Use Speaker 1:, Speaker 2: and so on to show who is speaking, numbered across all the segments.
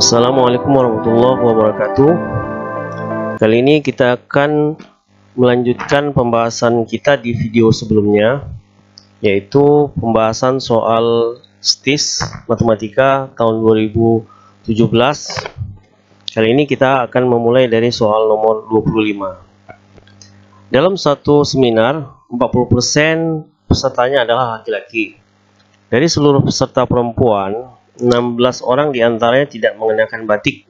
Speaker 1: Assalamualaikum warahmatullahi wabarakatuh. Kali ini kita akan melanjutkan pembahasan kita di video sebelumnya, yaitu pembahasan soal STIS Matematika tahun 2017. Kali ini kita akan memulai dari soal nomor 25. Dalam satu seminar, 40% pesertanya adalah laki-laki. Dari seluruh peserta perempuan, 16 orang diantaranya tidak mengenakan batik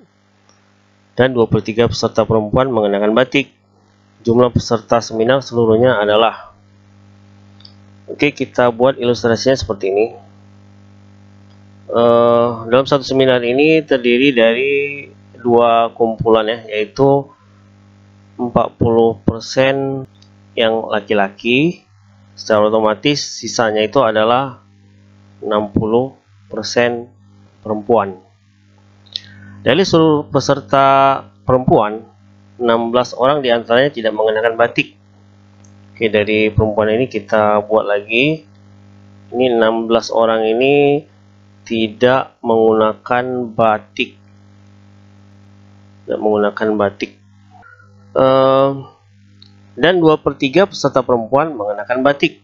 Speaker 1: dan 23 peserta perempuan mengenakan batik. Jumlah peserta seminar seluruhnya adalah. Oke, kita buat ilustrasinya seperti ini. Dalam satu seminar ini terdiri dari dua kumpulan ya, yaitu 40% yang laki-laki, secara otomatis sisanya itu adalah 60% perempuan. Dari seluruh peserta perempuan, 16 orang diantaranya tidak mengenakan batik. Oke, dari perempuan ini kita buat lagi. Ini 16 orang ini tidak menggunakan batik. Tidak menggunakan batik. Dan 2/3 peserta perempuan mengenakan batik.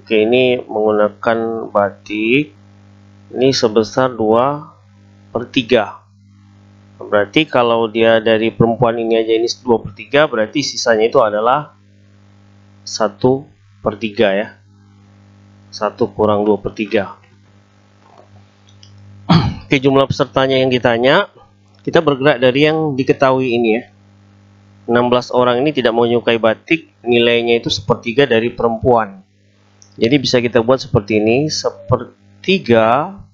Speaker 1: Oke, ini menggunakan batik. Ini sebesar 2/3. Berarti kalau dia dari perempuan ini aja ini 2/3, berarti sisanya itu adalah 1/3 ya. 1 kurang 2/3. Oke, jumlah pesertanya yang ditanya, kita bergerak dari yang diketahui ini ya. 16 orang ini tidak menyukai batik, nilainya itu 1/3 dari perempuan. Jadi bisa kita buat seperti ini, 1/3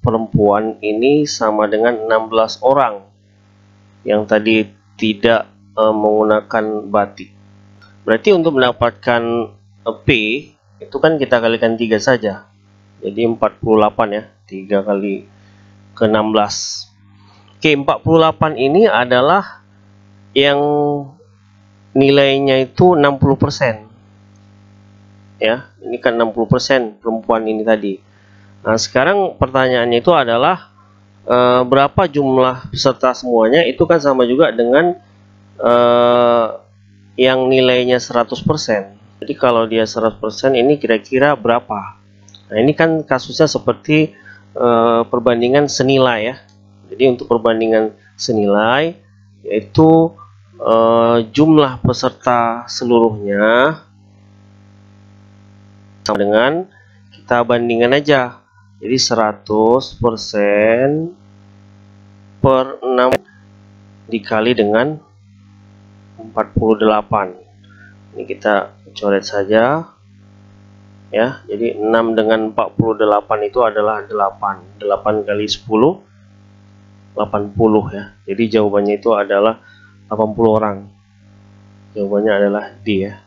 Speaker 1: perempuan ini sama dengan 16 orang yang tadi tidak menggunakan batik. Berarti untuk mendapatkan P itu kan kita kalikan 3 saja. Jadi 48 ya, 3 kali ke 16. Oke, 48 ini adalah yang nilainya itu 60%. Ya, ini kan 60% perempuan ini tadi. Nah, sekarang pertanyaannya itu adalah berapa jumlah peserta semuanya, itu kan sama juga dengan yang nilainya 100%. Jadi kalau dia 100% ini kira-kira berapa? Nah, ini kan kasusnya seperti perbandingan senilai ya. Jadi untuk perbandingan senilai, yaitu jumlah peserta seluruhnya sama dengan, kita bandingkan aja, jadi 100% per 6 dikali dengan 48. Ini kita coret saja ya. Jadi 6 dengan 48 itu adalah 8 kali 10 80 ya. Jadi jawabannya itu adalah 80 orang. Jawabannya adalah D ya.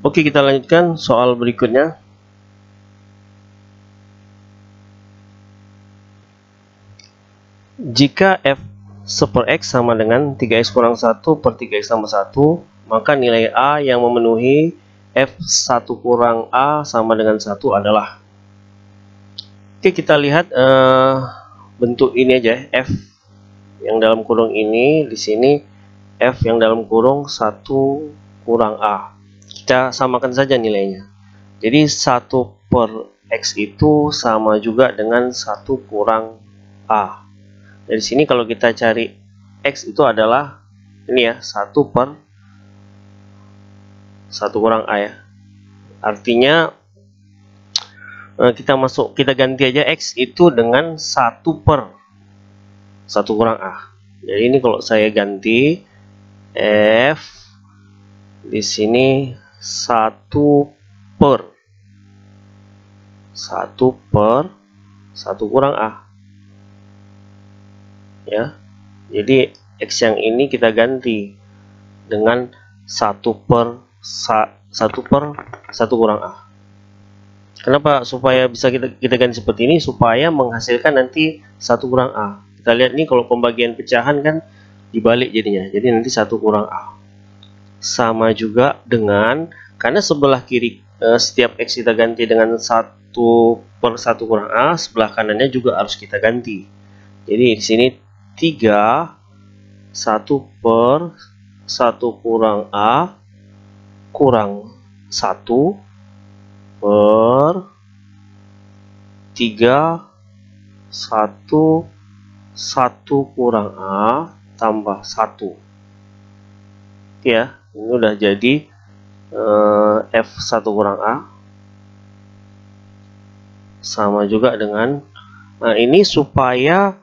Speaker 1: Oke, kita lanjutkan soal berikutnya. Jika f per x sama dengan 3x kurang 1 per 3x tambah 1, maka nilai A yang memenuhi f1 kurang A sama dengan 1 adalah. Oke, kita lihat bentuk ini aja, f yang dalam kurung ini, di sini f yang dalam kurung 1 kurang A. Kita samakan saja nilainya. Jadi 1 per X itu sama juga dengan 1 kurang A. Dari sini kalau kita cari X itu adalah ini ya, 1 per 1 kurang A ya. Artinya kita ganti aja X itu dengan 1 per 1 kurang A. Jadi ini kalau saya ganti F di sini 1 per 1 kurang A ya. Jadi X yang ini kita ganti dengan 1 per 1 kurang A. Kenapa supaya bisa kita ganti seperti ini? Supaya menghasilkan nanti 1 kurang A. Kita lihat nih, kalau pembagian pecahan kan dibalik jadinya. Jadi nanti 1 kurang A sama juga dengan, karena sebelah kiri setiap X kita ganti dengan 1 1/1 kurang A, sebelah kanannya juga harus kita ganti. Jadi di sini 3 1/1 kurang A kurang 1/3 1 kurang A tambah 1. Oke ya, ini udah jadi F1 kurang A sama juga dengan, nah ini supaya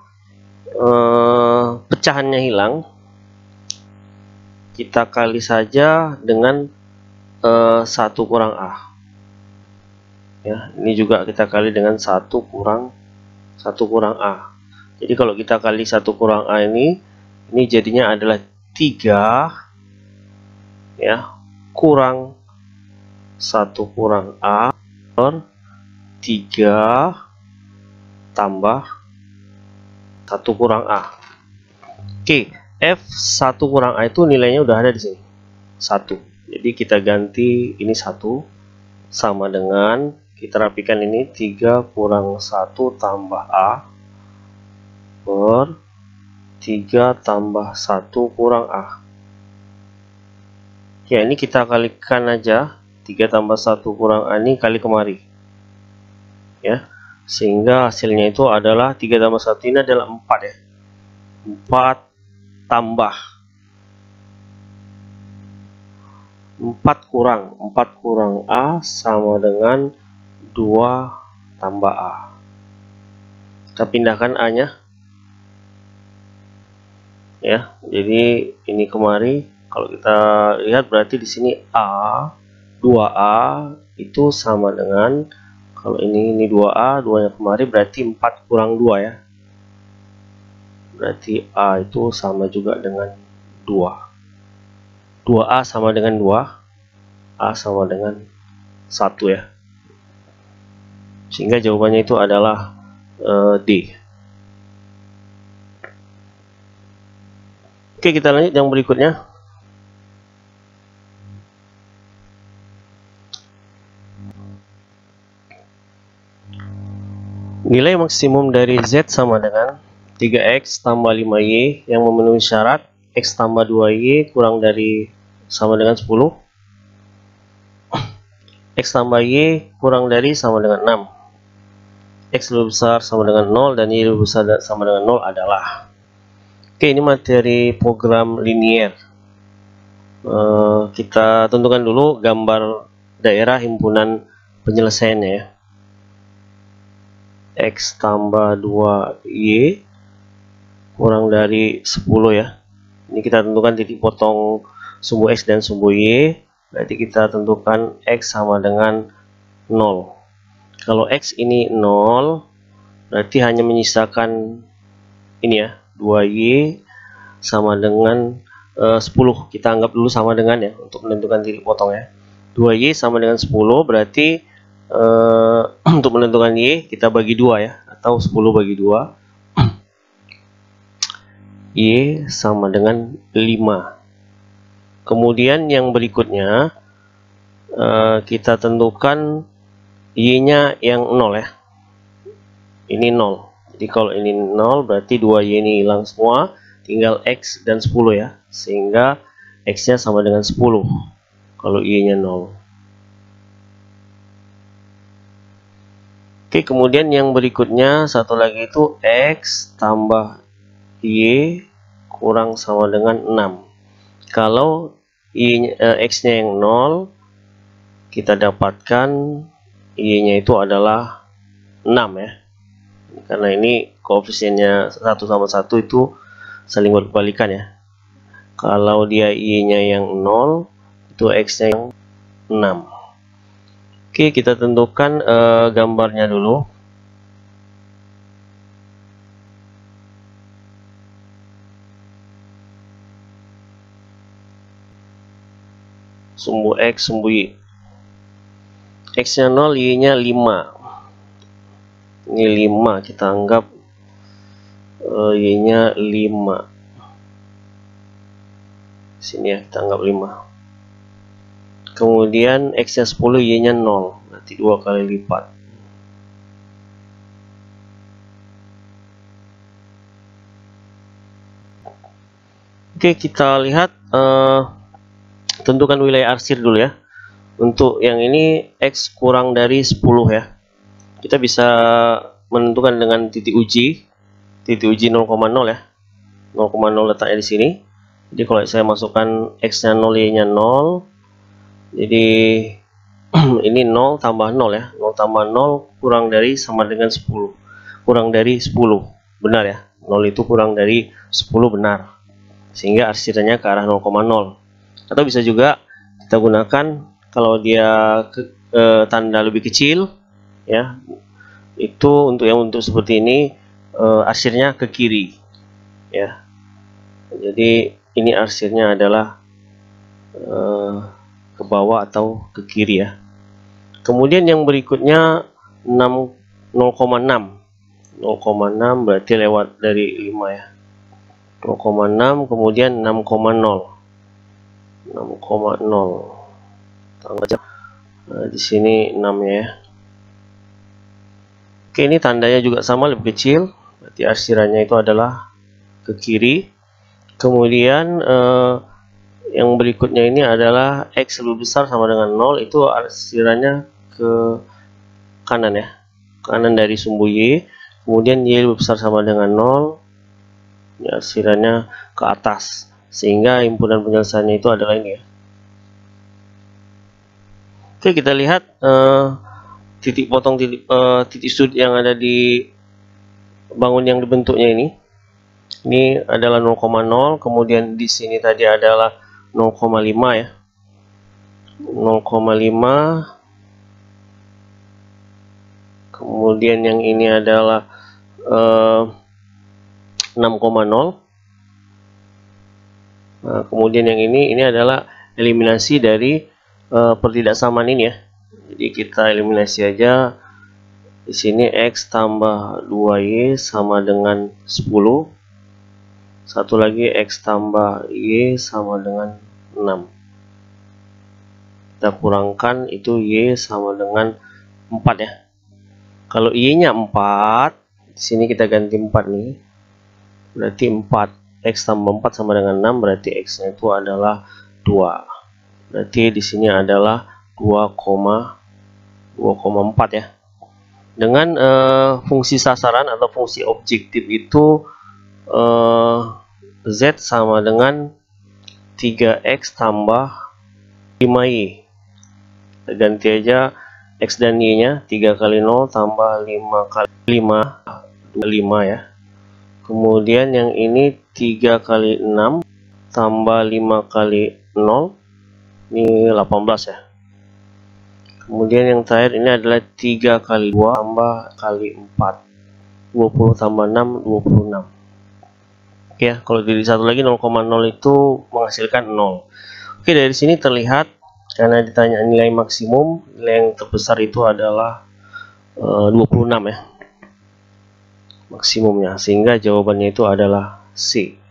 Speaker 1: pecahannya hilang, kita kali saja dengan 1 kurang A ya. Ini juga kita kali dengan 1 kurang A. Jadi kalau kita kali 1 kurang A ini jadinya adalah 3 ya kurang 1 kurang A per 3 tambah 1 kurang A. Oke, F1 kurang A itu nilainya udah ada di sini 1. Jadi kita ganti ini 1 sama dengan, kita rapikan ini 3 kurang 1 tambah A per 3 tambah 1 kurang A. Ya, ini kita kalikan aja, 3 tambah 1 kurang A ini kali kemari ya, sehingga hasilnya itu adalah 3 tambah 1 ini adalah 4 ya. 4 tambah 4 kurang A sama dengan 2 tambah A. Kita pindahkan A nya ya, jadi ini kemari. Kalau kita lihat berarti di sini A 2A itu sama dengan, kalau ini 2A, 2 nya kemari berarti 4 kurang 2 ya. Berarti A itu sama juga dengan 2. 2A sama dengan 2, A sama dengan 1 ya. Sehingga jawabannya itu adalah D. Oke, kita lanjut yang berikutnya. Nilai maksimum dari Z sama dengan 3X tambah 5Y yang memenuhi syarat X tambah 2Y kurang dari sama dengan 10, X tambah Y kurang dari sama dengan 6, X lebih besar sama dengan 0 dan Y lebih besar sama dengan 0 adalah. Oke, ini materi program linier. Kita tentukan dulu gambar daerah himpunan penyelesaiannya ya. X tambah 2Y kurang dari 10 ya. Ini kita tentukan titik potong sumbu X dan sumbu Y. Berarti kita tentukan X sama dengan 0. Kalau X ini 0, berarti hanya menyisakan ini ya, 2Y sama dengan 10. Kita anggap dulu sama dengan ya, untuk menentukan titik potong ya. 2Y sama dengan 10, berarti untuk menentukan Y kita bagi 2 ya, atau 10 bagi 2. Y sama dengan 5. Kemudian yang berikutnya kita tentukan Y nya yang 0 ya. Ini 0. Jadi kalau ini 0 berarti 2Y ini hilang semua, tinggal X dan 10 ya. Sehingga X nya sama dengan 10 kalau Y nya 0. Oke, kemudian yang berikutnya satu lagi itu X tambah Y kurang sama dengan 6. Kalau X nya yang 0, kita dapatkan Y nya itu adalah 6 ya. Karena ini koefisiennya 1 sama 1 itu saling berkebalikan ya. Kalau dia Y nya yang 0, itu X nya yang 6. Oke, kita tentukan gambarnya dulu. Sumbu X, sumbu Y. X nya 0, Y nya 5. Ini 5, kita anggap Y nya 5. Sini ya, kita anggap 5. Kemudian X nya 10, Y nya 0, berarti 2 kali lipat. Oke, kita lihat tentukan wilayah arsir dulu ya. Untuk yang ini X kurang dari 10 ya. Kita bisa menentukan dengan titik uji 0,0 ya. 0,0 letaknya di sini. Jadi kalau saya masukkan X nya 0, Y nya 0, jadi ini 0 tambah 0 ya. 0 tambah 0 kurang dari sama dengan 10. Kurang dari 10. Benar ya. 0 itu kurang dari 10 benar. Sehingga arsirnya ke arah 0,0. Atau bisa juga kita gunakan kalau dia tanda lebih kecil ya, itu untuk seperti ini arsirnya ke kiri ya. Jadi ini arsirnya adalah ke bawah atau ke kiri ya. Kemudian yang berikutnya 0,6 berarti lewat dari 5 ya. 0,6 kemudian 6,0 di sini 6 ya. Oke, ini tandanya juga sama, lebih kecil, berarti arsirannya itu adalah ke kiri. Kemudian yang berikutnya ini adalah X lebih besar sama dengan 0, itu arsirannya ke kanan ya, kanan dari sumbu Y. Kemudian Y lebih besar sama dengan 0, ini arsirannya ke atas, sehingga himpunan penyelesaiannya itu adalah ini ya. Oke, kita lihat titik potong titik sudut yang ada di bangun yang dibentuknya ini. Ini adalah 0,0, kemudian di sini tadi adalah 0,5 ya. 0,5. Kemudian yang ini adalah 6,0. Nah, kemudian yang ini adalah eliminasi dari pertidaksamaan ini ya. Jadi kita eliminasi aja. Di sini X tambah 2Y sama dengan 10. Satu lagi X tambah Y sama dengan 6. Kita kurangkan, itu Y sama dengan 4 ya. Kalau Y nya 4, di sini kita ganti 4 nih. Berarti 4. X tambah 4 sama dengan 6, berarti X nya itu adalah 2. Berarti di sini adalah 2,4 ya. Dengan fungsi sasaran atau fungsi objektif itu Z sama dengan 3X tambah 5Y. Kita ganti aja X dan Y nya, 3 kali 0 tambah 5 kali 5, 25 ya. Kemudian yang ini 3 kali 6 tambah 5 kali 0, ini 18 ya. Kemudian yang terakhir ini adalah 3 kali 2 tambah kali 4, 20 tambah 6, 26. Oke ya, kalau dari satu lagi 0,0 itu menghasilkan 0. Oke, dari sini terlihat karena ditanya nilai maksimum, nilai yang terbesar itu adalah 26 ya. Maksimumnya, sehingga jawabannya itu adalah C.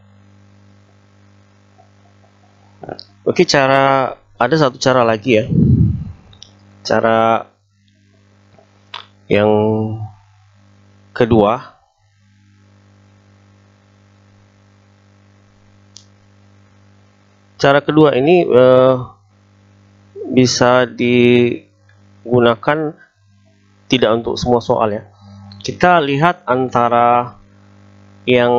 Speaker 1: Oke, ada satu cara lagi ya. Cara yang kedua, ini bisa digunakan tidak untuk semua soal ya. Kita lihat antara yang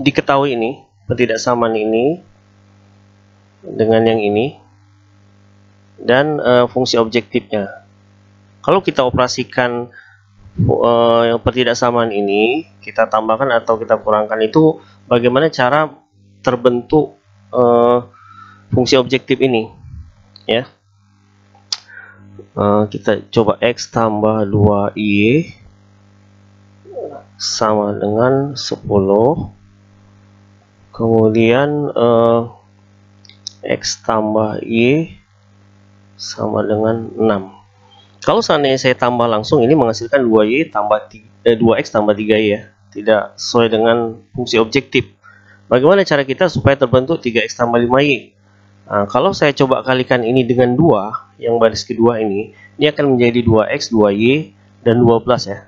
Speaker 1: diketahui ini, ketidaksamaan ini dengan yang ini, dan fungsi objektifnya. Kalau kita operasikan yang ketidaksamaan ini, kita tambahkan atau kita kurangkan, itu bagaimana cara terbentuk fungsi objektif ini ya. Kita coba X tambah 2Y sama dengan 10. Kemudian X tambah Y sama dengan 6. Kalau seandainya saya tambah langsung, ini menghasilkan 2Y tambah 2X tambah 3Y ya. Tidak sesuai dengan fungsi objektif. Bagaimana cara kita supaya terbentuk 3X tambah 5Y? Nah, kalau saya coba kalikan ini dengan 2, yang baris kedua ini akan menjadi 2X, 2Y, dan 12 ya.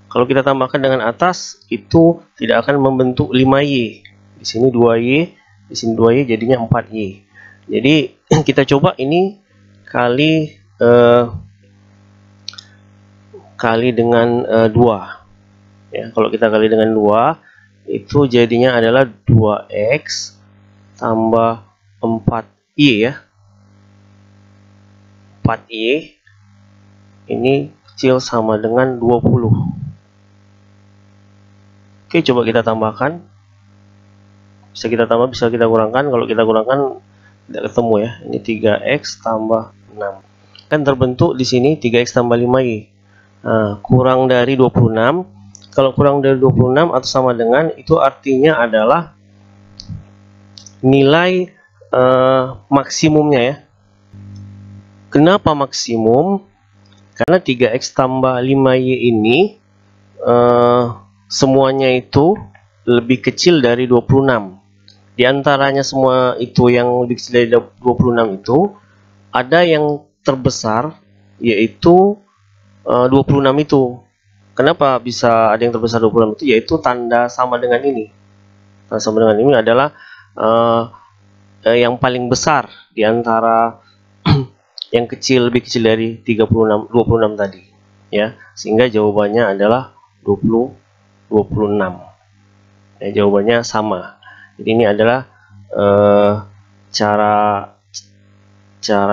Speaker 1: Kalau kita tambahkan dengan atas, itu tidak akan membentuk 5Y. Di sini 2Y, di sini 2Y jadinya 4Y. Jadi kita coba ini kali dengan 2 ya. Kalau kita kali dengan 2 itu jadinya adalah 2X tambah 4Y ya. 4Y ini kecil sama dengan 20. Oke, coba kita tambahkan. Bisa kita tambah, bisa kita kurangkan. Kalau kita kurangkan tidak ketemu ya. Ini 3X tambah 6. Kan terbentuk di sini 3X tambah 5Y. Nah, kurang dari 26. Kalau kurang dari 26 atau sama dengan, itu artinya adalah nilai maksimumnya ya. Kenapa maksimum? Karena 3X tambah 5Y ini semuanya itu lebih kecil dari 26. Di antaranya semua itu yang lebih kecil dari 26 itu ada yang terbesar, yaitu 26 itu. Kenapa bisa ada yang terbesar 26 itu? Yaitu tanda sama dengan ini. Tanda sama dengan ini adalah yang paling besar di antara yang kecil, lebih kecil dari 26 tadi ya, sehingga jawabannya adalah 26 ya, jawabannya sama. Jadi ini adalah cara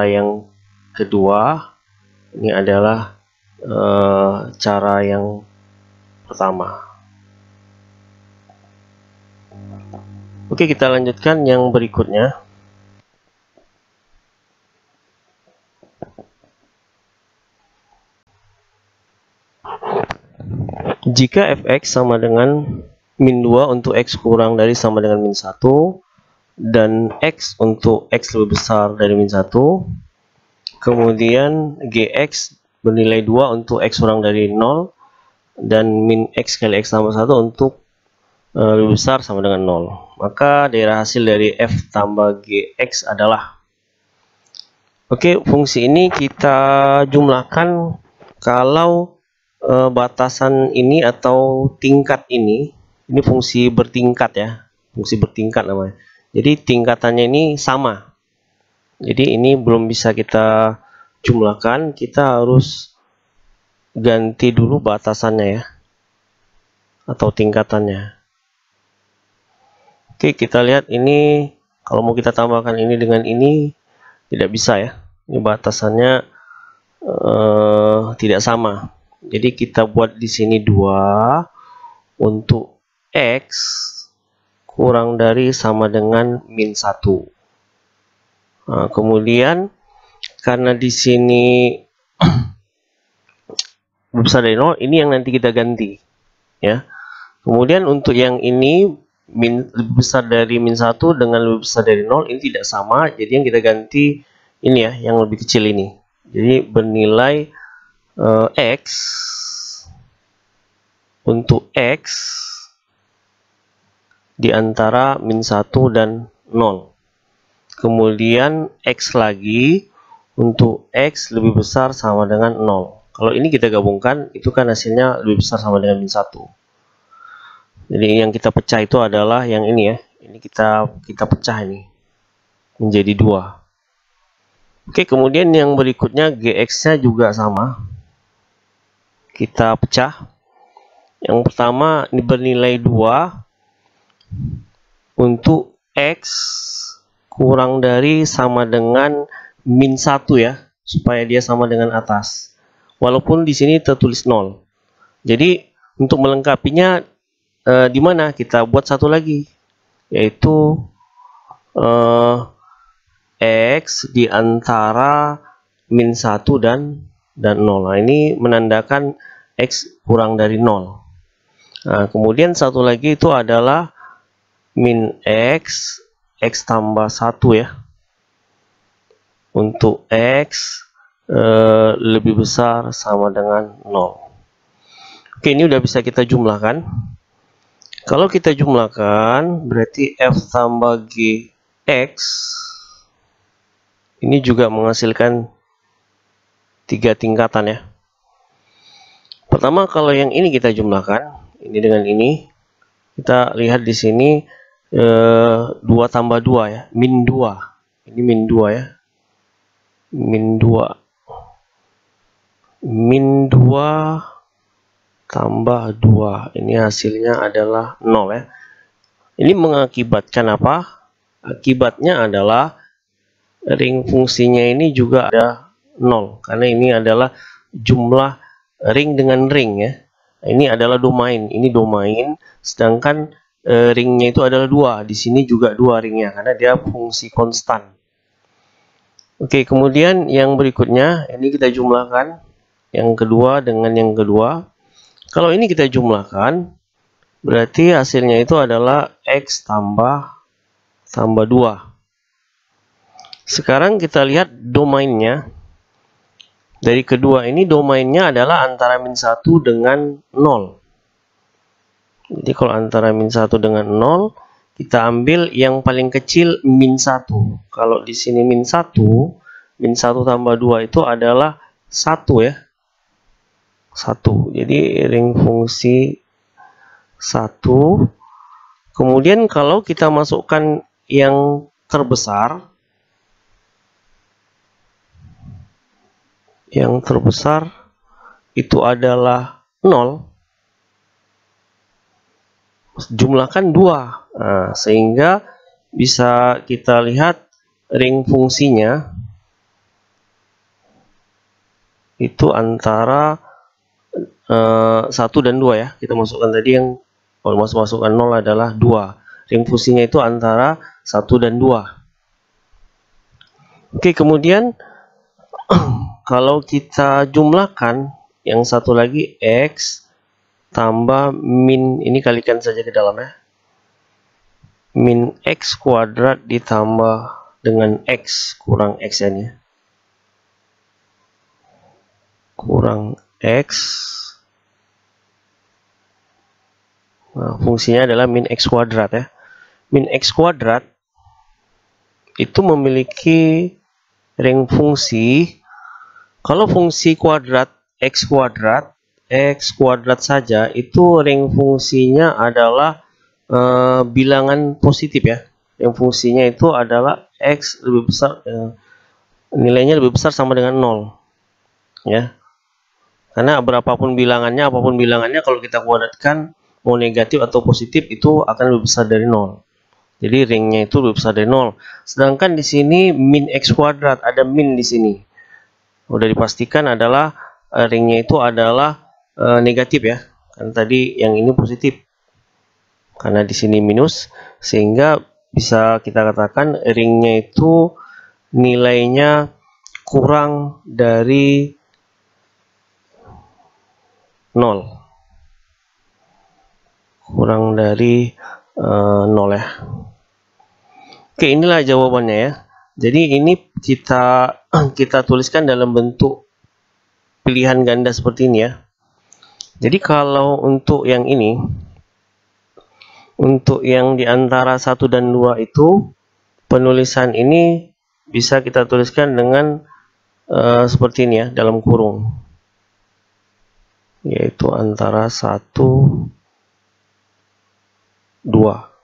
Speaker 1: yang kedua, ini adalah cara yang pertama. Oke, kita lanjutkan yang berikutnya. Jika fx sama dengan min 2 untuk x kurang dari sama dengan min 1 dan x untuk x lebih besar dari min 1, kemudian gx bernilai 2 untuk x kurang dari 0 dan min x kali x tambah 1 untuk lebih besar sama dengan 0, maka daerah hasil dari f tambah gx adalah, oke, fungsi ini kita jumlahkan. Kalau batasan ini atau tingkat ini fungsi bertingkat ya, fungsi bertingkat namanya. Jadi tingkatannya ini sama. Jadi ini belum bisa kita jumlahkan, kita harus ganti dulu batasannya ya, atau tingkatannya. Oke, kita lihat ini kalau mau kita tambahkan ini dengan ini tidak bisa ya. Ini batasannya tidak sama. Jadi kita buat di sini 2 untuk x kurang dari sama dengan min 1. Nah, kemudian karena di sini besar dari 0, ini yang nanti kita ganti ya. Kemudian untuk yang ini lebih besar dari min 1 dengan lebih besar dari 0 ini tidak sama, jadi yang kita ganti ini ya, yang lebih kecil ini. Jadi bernilai x untuk x di antara min 1 dan 0. Kemudian x lagi untuk x lebih besar sama dengan 0. Kalau ini kita gabungkan, itu kan hasilnya lebih besar sama dengan min 1. Jadi yang kita pecah itu adalah yang ini ya. Ini kita pecah ini menjadi 2. Oke, kemudian yang berikutnya gx-nya juga sama. Kita pecah. Yang pertama ini bernilai 2 untuk x kurang dari sama dengan min 1 ya, supaya dia sama dengan atas. Walaupun di sini tertulis 0. Jadi untuk melengkapinya di mana? Kita buat satu lagi, yaitu x di antara min 1 dan 0. Nah, ini menandakan x kurang dari 0. Nah, kemudian satu lagi itu adalah min x tambah 1 ya. Untuk x lebih besar sama dengan 0. Oke, ini udah bisa kita jumlahkan. Kalau kita jumlahkan, berarti f tambah gx ini juga menghasilkan 3 tingkatan ya. Pertama, kalau yang ini kita jumlahkan, ini dengan ini, kita lihat di sini 2 tambah 2 ya, min 2. Ini min 2 ya. Min 2. Min 2 tambah 2. Ini hasilnya adalah 0 ya. Ini mengakibatkan apa? Akibatnya adalah ring fungsinya ini juga ada 0. Karena ini adalah jumlah ring dengan ring ya. Ini adalah domain. Ini domain. Sedangkan ringnya itu adalah 2. Di sini juga 2 ringnya. Karena dia fungsi konstan. Oke, kemudian yang berikutnya. Ini kita jumlahkan. Yang kedua dengan yang kedua. Kalau ini kita jumlahkan, berarti hasilnya itu adalah X tambah 2. Sekarang kita lihat domainnya. Dari kedua ini domainnya adalah antara min 1 dengan 0. Jadi kalau antara min 1 dengan 0, kita ambil yang paling kecil min 1. Kalau di sini min 1 tambah 2 itu adalah 1 ya. 1. Jadi ring fungsi 1. Kemudian kalau kita masukkan yang terbesar, itu adalah 0. Jumlahkan 2. Nah, sehingga bisa kita lihat ring fungsinya itu antara 1 dan 2 ya. Kita masukkan tadi yang kalau masukkan 0 adalah 2. Ring fungsinya itu antara 1 dan 2. Oke, kemudian kalau kita jumlahkan yang satu lagi X tambah min, ini kalikan saja ke dalam ya. Min X kuadrat ditambah dengan X kurang X ya. Kurang X. Nah, fungsinya adalah min X kuadrat ya. Min X kuadrat itu memiliki ring fungsi. Kalau fungsi kuadrat X kuadrat saja itu ring fungsinya adalah bilangan positif ya. Yang fungsinya itu adalah X lebih besar, nilainya lebih besar sama dengan 0 ya. Karena apapun bilangannya kalau kita kuadratkan mau negatif atau positif itu akan lebih besar dari 0. Jadi ringnya itu lebih besar dari 0. Sedangkan di sini min X kuadrat, ada min di sini. Udah dipastikan adalah ringnya itu adalah negatif ya. Kan tadi yang ini positif. Karena di sini minus, sehingga bisa kita katakan ringnya itu nilainya kurang dari 0. Kurang dari 0 ya. Oke, inilah jawabannya ya. Jadi ini kita tuliskan dalam bentuk pilihan ganda seperti ini ya. Jadi kalau untuk yang ini, untuk yang di antara 1 dan 2 itu, penulisan ini bisa kita tuliskan dengan seperti ini ya, dalam kurung. Yaitu antara 1, 2.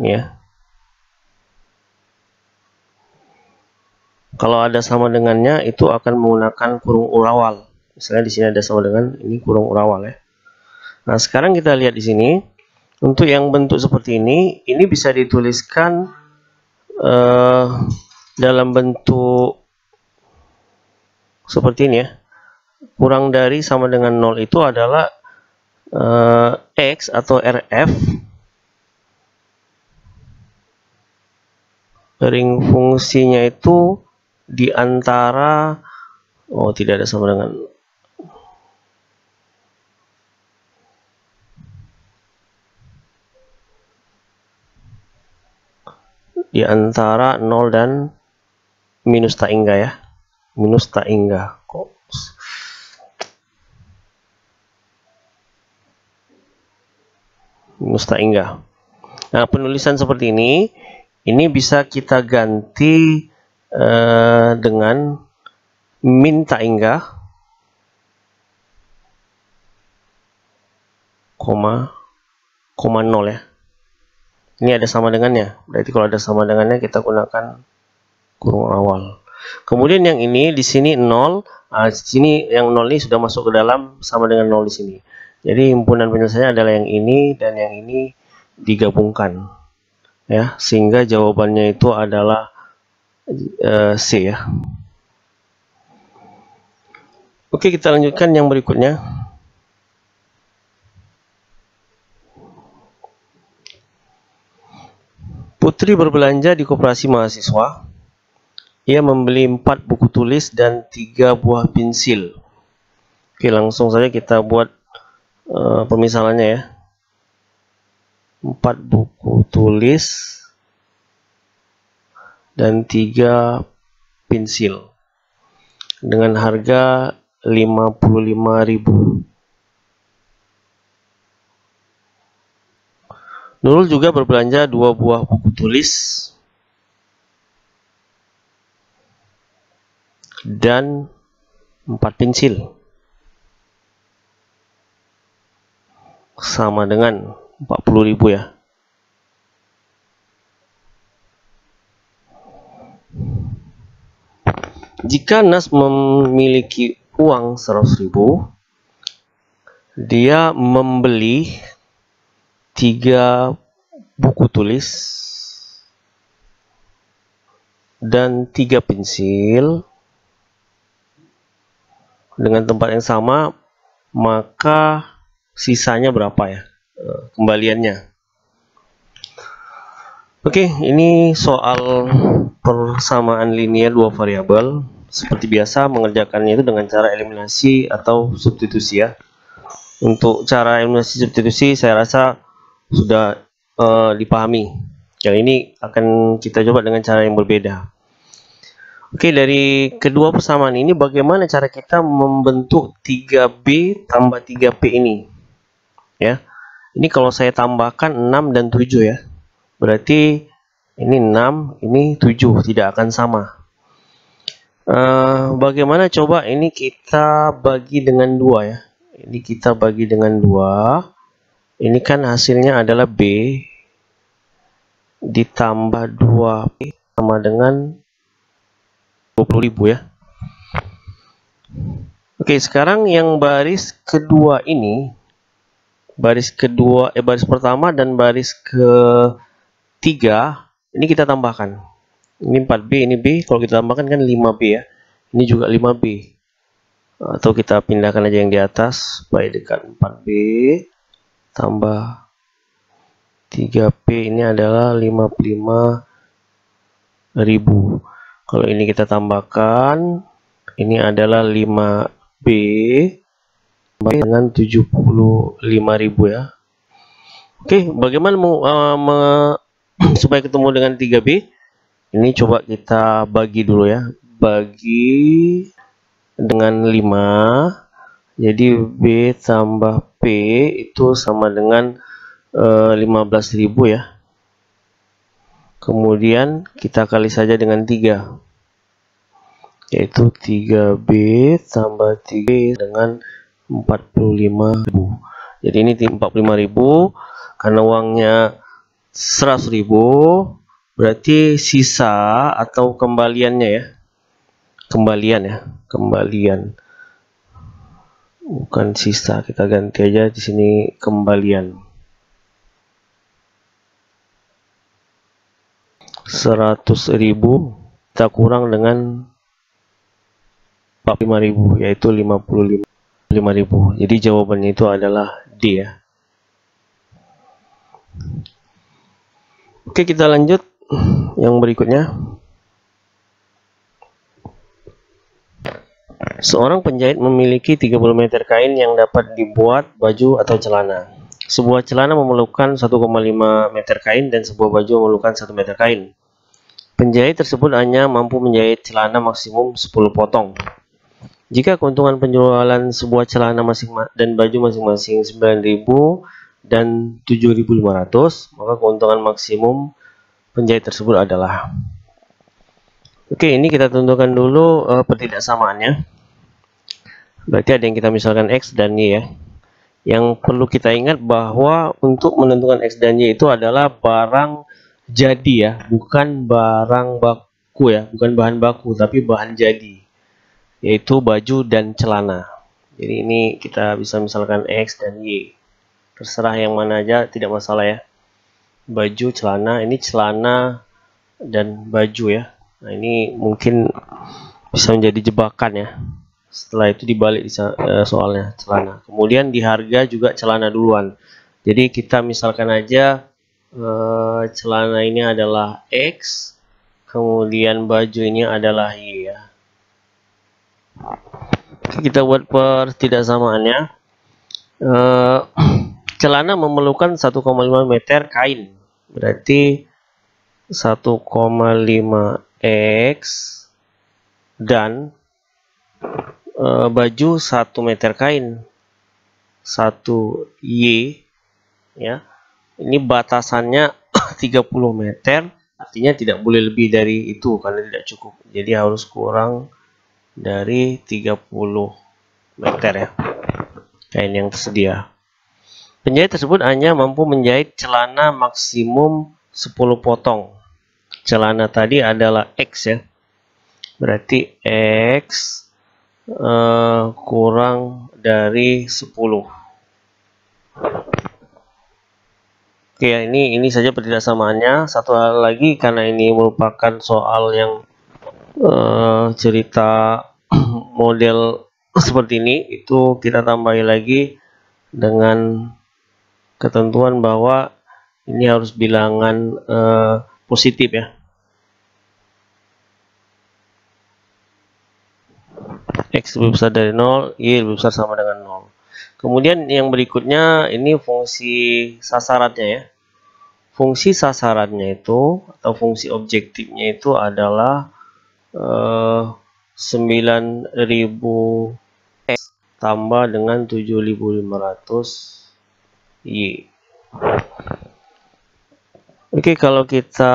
Speaker 1: Ya. Kalau ada sama dengannya itu akan menggunakan kurung urawal. Misalnya di sini ada sama dengan ini kurung urawal ya. Nah, sekarang kita lihat di sini untuk yang bentuk seperti ini bisa dituliskan dalam bentuk seperti ini ya. Kurang dari sama dengan 0 itu adalah X atau RF ring fungsinya itu di antara tidak ada sama dengan di antara 0 dan minus tak hingga ya. Minus tak hingga. Minus tak hingga. Nah, penulisan seperti ini bisa kita ganti dengan min tak hingga, koma 0 ya. Ini ada sama dengannya. Berarti kalau ada sama dengannya kita gunakan kurung awal. Kemudian yang ini di sini 0. Di sini yang 0 ini sudah masuk ke dalam sama dengan 0 di sini. Jadi himpunan penyelesaiannya adalah yang ini dan yang ini digabungkan. Ya, sehingga jawabannya itu adalah C ya. Oke, kita lanjutkan yang berikutnya. Putri berbelanja di koperasi mahasiswa. Ia membeli 4 buku tulis dan 3 buah pensil. Oke, langsung saja kita buat pemisalannya ya. 4 buku tulis dan 3 pensil dengan harga 55.000. Nurul juga berbelanja 2 buah buku tulis dan 4 pensil sama dengan 40.000 ya. Jika Nas memiliki uang 100.000, dia membeli 3 buku tulis dan 3 pensil dengan tempat yang sama, maka sisanya berapa ya kembaliannya. Oke, ini soal persamaan linear 2 variabel. Seperti biasa mengerjakannya itu dengan cara eliminasi atau substitusi ya. Untuk cara eliminasi substitusi saya rasa sudah dipahami. Yang ini akan kita coba dengan cara yang berbeda. Oke, dari kedua persamaan ini bagaimana cara kita membentuk 3B tambah 3P ini? Ya. Ini kalau saya tambahkan 6 dan 7 ya. Berarti ini 6, ini 7, tidak akan sama. Bagaimana coba ini kita bagi dengan 2 ya. Ini kita bagi dengan 2. Ini kan hasilnya adalah B ditambah 2P sama dengan 20.000 ya. Oke, sekarang yang baris kedua ini, baris pertama dan baris ketiga, ini kita tambahkan. Ini 4B, ini B, kalau kita tambahkan kan 5B ya. Ini juga 5B. Atau kita pindahkan aja yang di atas supaya dekat. 4B tambah 3P ini adalah 55.000. Kalau ini kita tambahkan, ini adalah 5B dengan 75.000 ya. Oke, bagaimana supaya ketemu dengan 3B? Ini coba kita bagi dulu ya. Bagi dengan 5. Jadi B tambah P itu sama dengan 15.000 ya. Kemudian kita kali saja dengan 3. Yaitu 3B tambah 3 dengan 45.000. Jadi ini 45.000 karena uangnya 100.000, berarti sisa atau kembaliannya ya. Kembalian. Bukan sisa, kita ganti aja di sini kembalian. 100.000 kita kurang dengan 45.000 yaitu 55.000. Jadi jawabannya itu adalah D ya. Oke, kita lanjut yang berikutnya. Seorang penjahit memiliki 30 meter kain yang dapat dibuat baju atau celana. Sebuah celana memerlukan 1,5 meter kain dan sebuah baju memerlukan 1 meter kain. Penjahit tersebut hanya mampu menjahit celana maksimum 10 potong. Jika keuntungan penjualan sebuah celana dan baju masing-masing 9.000 dan 7.500, maka keuntungan maksimum penjahit tersebut adalah. Oke, ini kita tentukan dulu pertidaksamaannya. Berarti ada yang kita misalkan X dan Y ya. Yang perlu kita ingat bahwa untuk menentukan X dan Y itu adalah barang jadi ya, bukan barang baku ya, bukan bahan baku tapi bahan jadi, yaitu baju dan celana. Jadi ini kita bisa misalkan X dan Y, terserah yang mana aja, tidak masalah ya. Baju, celana, ini celana dan baju ya. Nah ini mungkin bisa menjadi jebakan ya. Setelah itu dibalik soalnya celana. Kemudian di harga juga celana duluan. Jadi kita misalkan aja celana ini adalah X, kemudian baju ini adalah Y ya. Kita buat pertidaksamaannya. Celana memerlukan 1,5 meter kain, berarti 1,5 X dan baju 1 meter kain 1 Y ya. Ini batasannya 30 meter, artinya tidak boleh lebih dari itu karena tidak cukup. Jadi harus kurang dari 30 meter ya kain yang tersedia. Penjahit tersebut hanya mampu menjahit celana maksimum 10 potong. Celana tadi adalah X ya. Berarti X kurang dari 10. Oke ya, ini saja pertidaksamaannya. Satu hal lagi, karena ini merupakan soal yang cerita model seperti ini, itu kita tambahi lagi dengan ketentuan bahwa ini harus bilangan positif ya. X lebih besar dari 0, Y lebih besar sama dengan 0. Kemudian yang berikutnya ini fungsi sasarannya ya. Fungsi sasarannya itu atau fungsi objektifnya itu adalah 9000 X tambah dengan 7500 Y. Oke, kalau kita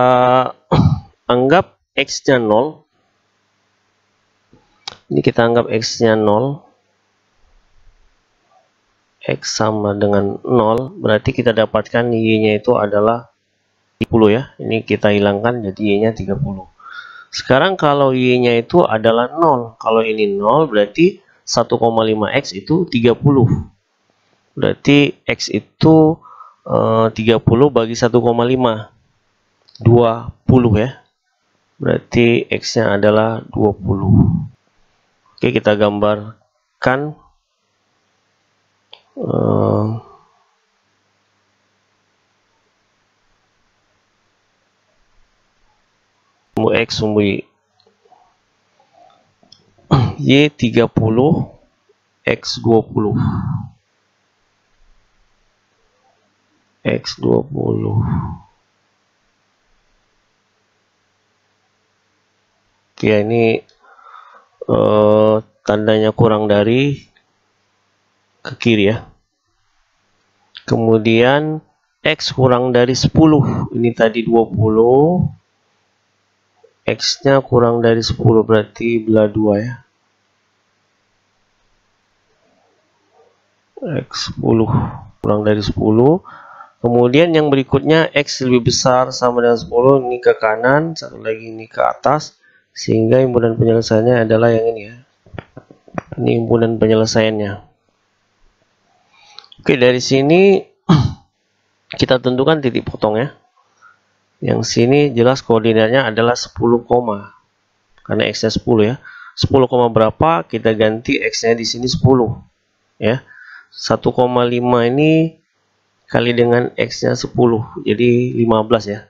Speaker 1: anggap X-nya 0, ini kita anggap X-nya 0, X sama dengan 0, berarti kita dapatkan Y-nya itu adalah 30 ya. Ini kita hilangkan jadi Y-nya 30. Sekarang kalau Y-nya itu adalah 0, kalau ini 0 berarti 1,5X itu 30. Berarti X itu 30 bagi 1,5, 20 ya. Berarti X-nya adalah 20. Oke, kita gambarkan sumbu X, sumbu Y. Y 30, X 20. X 20. Oke, ini tandanya kurang dari ke kiri ya. Kemudian X kurang dari 10, ini tadi 20, X-nya kurang dari 10 berarti belah 2 ya. X 10 kurang dari 10. Kemudian yang berikutnya X lebih besar sama dengan 10, ini ke kanan, satu lagi ini ke atas, sehingga himpunan penyelesaiannya adalah yang ini ya. Ini himpunan penyelesaiannya. Oke, dari sini kita tentukan titik potong ya. Yang sini jelas koordinatnya adalah 10, karena X-nya 10 ya. 10, berapa, kita ganti X-nya di sini 10 ya. 1,5 ini kali dengan X-nya 10, jadi 15 ya.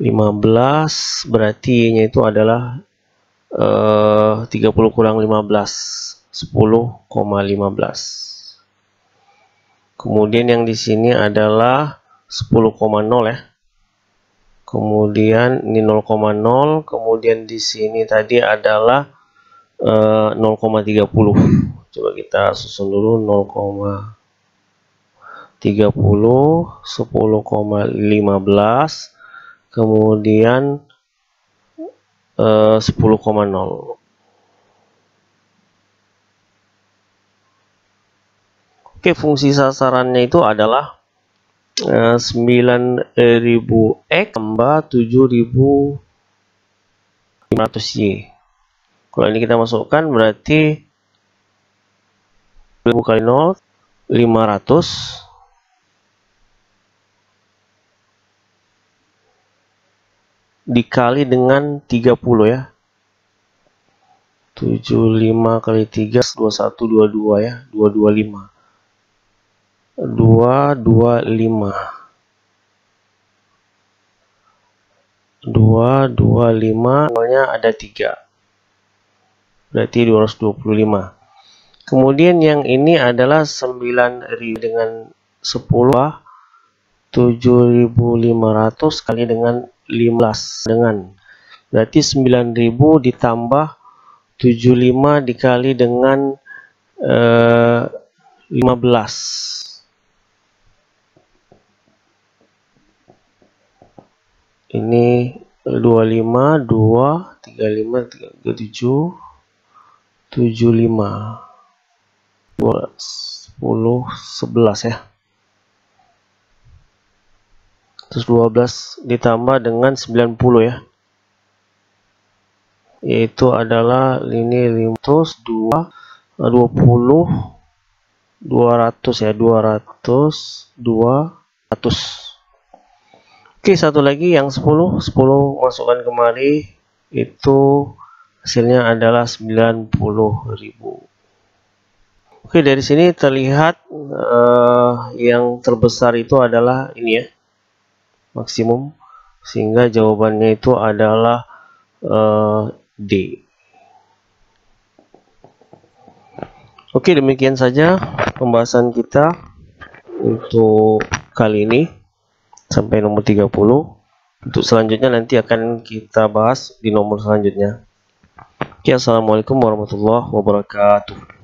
Speaker 1: 15 berarti Y-nya itu adalah 30 kurang 15, 10,15. Kemudian yang di sini adalah 10,0 ya. Kemudian ini 0,0, kemudian di sini tadi adalah 0,30. Coba kita susun dulu 0,30, 10,15, kemudian 10,0. Oke, fungsi sasarannya itu adalah 9000X tambah 7500Y. Kalau ini kita masukkan berarti 1000 kali 0 500 dikali dengan 30 ya. 75 kali 3 2122 ya, 225. 225 nolnya ada 3, berarti 225. Kemudian yang ini adalah 9000 dengan 10, 7500 kali dengan 15 dengan, berarti 9000 ditambah 75 dikali dengan 15. Ini 25, 2, 35, 37, 75, 10, 11 ya. Terus 12 ditambah dengan 90 ya. Yaitu adalah ini 500, 2, 20, 200 ya, 200, 200. Oke, satu lagi yang 10 masukkan kemari, itu hasilnya adalah 90.000. Oke, dari sini terlihat yang terbesar itu adalah ini ya, maksimum, sehingga jawabannya itu adalah D. Oke, demikian saja pembahasan kita untuk kali ini. Sampai nomor 30. Untuk selanjutnya nanti akan kita bahas di nomor selanjutnya. Oke, assalamualaikum warahmatullahi wabarakatuh.